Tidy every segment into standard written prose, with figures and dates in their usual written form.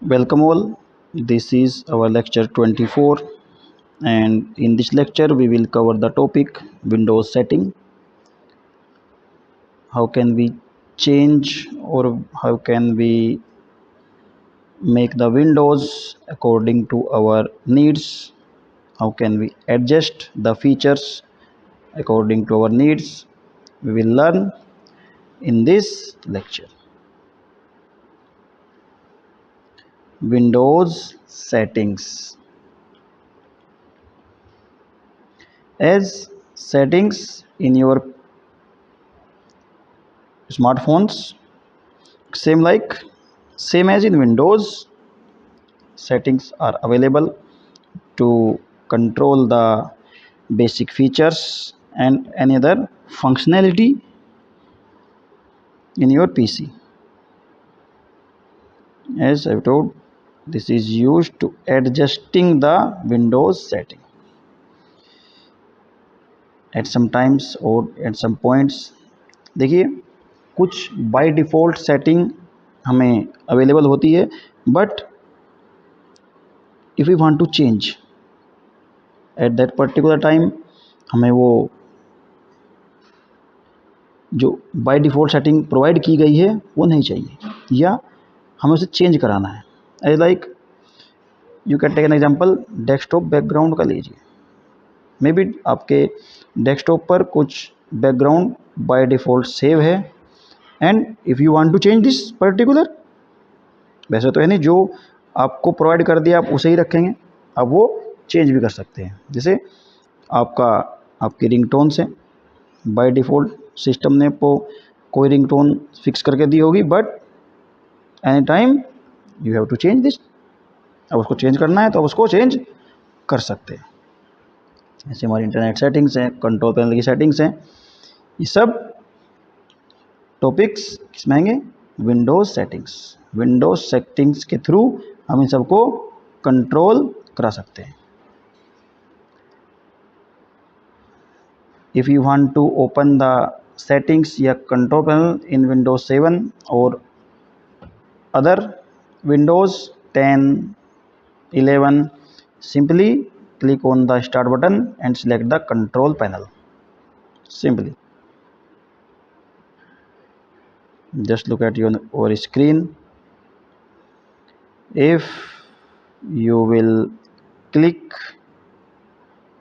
Welcome all. This is our lecture 24, and in this lecture we will cover the topic Windows setting. How can we change or how can we make the windows according to our needs? How can we adjust the features according to our needs? We will learn in this lecture. Windows settings. As settings in your smartphones, same as in Windows, settings are available to control the basic features and any other functionality in your PC. As I've told, this is used to adjusting the Windows setting. At some times or at some points, देखिए कुछ by default setting हमें available होती है, but if we want to change at that particular time हमें वो जो bye default setting provide की गई है वो नहीं चाहिए या हमें उसे चेंज कराना है। As like you can take an example, desktop background का लीजिए। मे बी आपके डेस्कटॉप पर कुछ बैकग्राउंड बाय डिफ़ॉल्ट सेव है and if you want to change this particular, वैसे तो है नहीं, जो आपको प्रोवाइड कर दिया आप उसे ही रखेंगे, अब वो चेंज भी कर सकते हैं। जैसे आपकी रिंगटोन से बाय डिफ़ॉल्ट सिस्टम ने आपको कोई रिंगटोन फिक्स करके दी होगी, but any time you have to change this. अब उसको चेंज करना है तो अब उसको चेंज कर सकते हैं। ऐसे हमारी इंटरनेट सेटिंग्स हैं, कंट्रोल पैनल की सेटिंग्स हैं, ये सब टॉपिक्स किसमें आएंगे? Windows settings. विंडोज़ सेटिंग्स के थ्रू हम इन सबको कंट्रोल करा सकते हैं। If you want to open the settings या control panel in Windows 7 or other Windows 10, 11, simply click on the start button and select the control panel. Simply just look at your screen. If you will click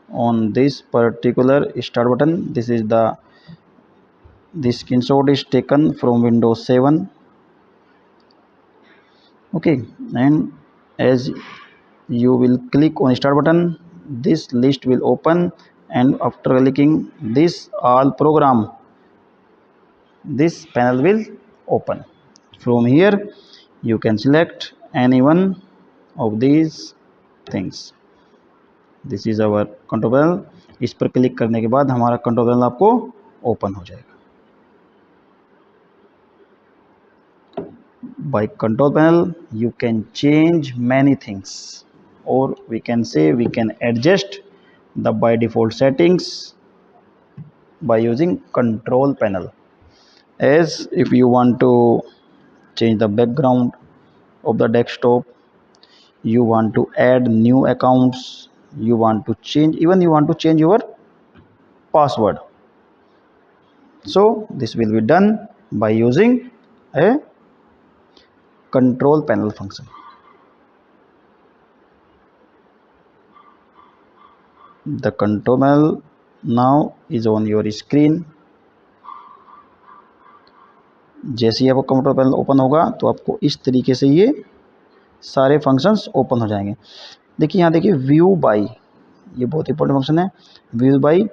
on this particular start button, this screenshot is taken from Windows 7. Okay, and as you will click on start button, this list will open, and after clicking this all program, this panel will open. From here you can select any one of these things. This is our control panel. इस पर click करने के बाद हमारा control panel आपको open हो जाएगा। By control panel you can change many things, or we can say we can adjust the by default settings by using control panel. As if you want to change the background of the desktop, you want to add new accounts, you want to change your password, so this will be done by using a control panel function. The control panel now is on your screen. जैसे ही आपको control panel open होगा तो आपको इस तरीके से ये सारे फंक्शंस ओपन हो जाएंगे। देखिए यहाँ देखिए व्यू बाई, ये बहुत इंपॉर्टेंट फंक्शन है। व्यू बाई,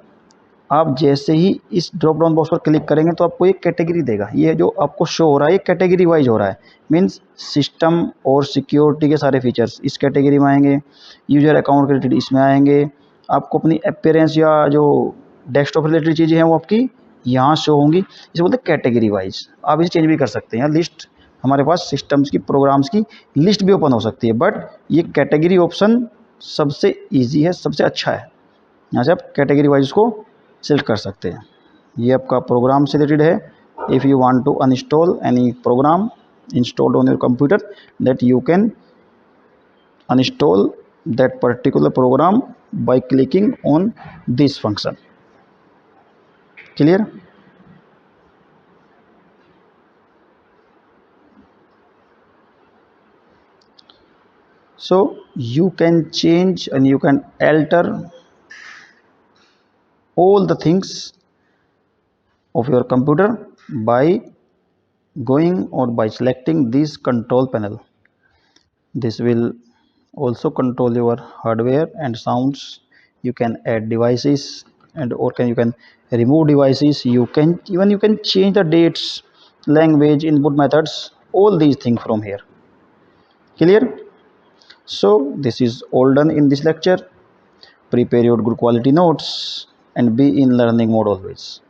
आप जैसे ही इस ड्रॉप डाउन बॉक्स पर क्लिक करेंगे तो आपको एक कैटेगरी देगा। ये जो आपको शो हो रहा है ये कैटेगरी वाइज हो रहा है, मीन्स सिस्टम और सिक्योरिटी के सारे फीचर्स इस कैटेगरी में आएंगे, यूजर अकाउंट रिलेटेड इसमें आएंगे, आपको अपनी अपीयरेंस या जो डेस्कटॉप रिलेटेड चीज़ें हैं वो आपकी यहाँ शो होंगी। इसे बोलते हैं कैटेगरी वाइज। आप इसे चेंज भी कर सकते हैं। लिस्ट हमारे पास सिस्टम्स की, प्रोग्राम्स की लिस्ट भी ओपन हो सकती है, बट ये कैटेगरी ऑप्शन सबसे ईजी है, सबसे अच्छा है। यहाँ से आप कैटेगरी वाइज उसको सेलेक्ट कर सकते हैं। ये आपका प्रोग्राम से रिलेटेड है। If you want to uninstall any program installed on your computer, that you can uninstall that particular program by clicking on this function. Clear? So you can change and you can alter all the things of your computer by going or by selecting this control panel. This will also control your hardware and sounds. You can add devices and or can you can remove devices. You can change the dates, language, input methods, all these things from here. Clear? So this is all done in this lecture. Prepare your good quality notes and be in learning mode always.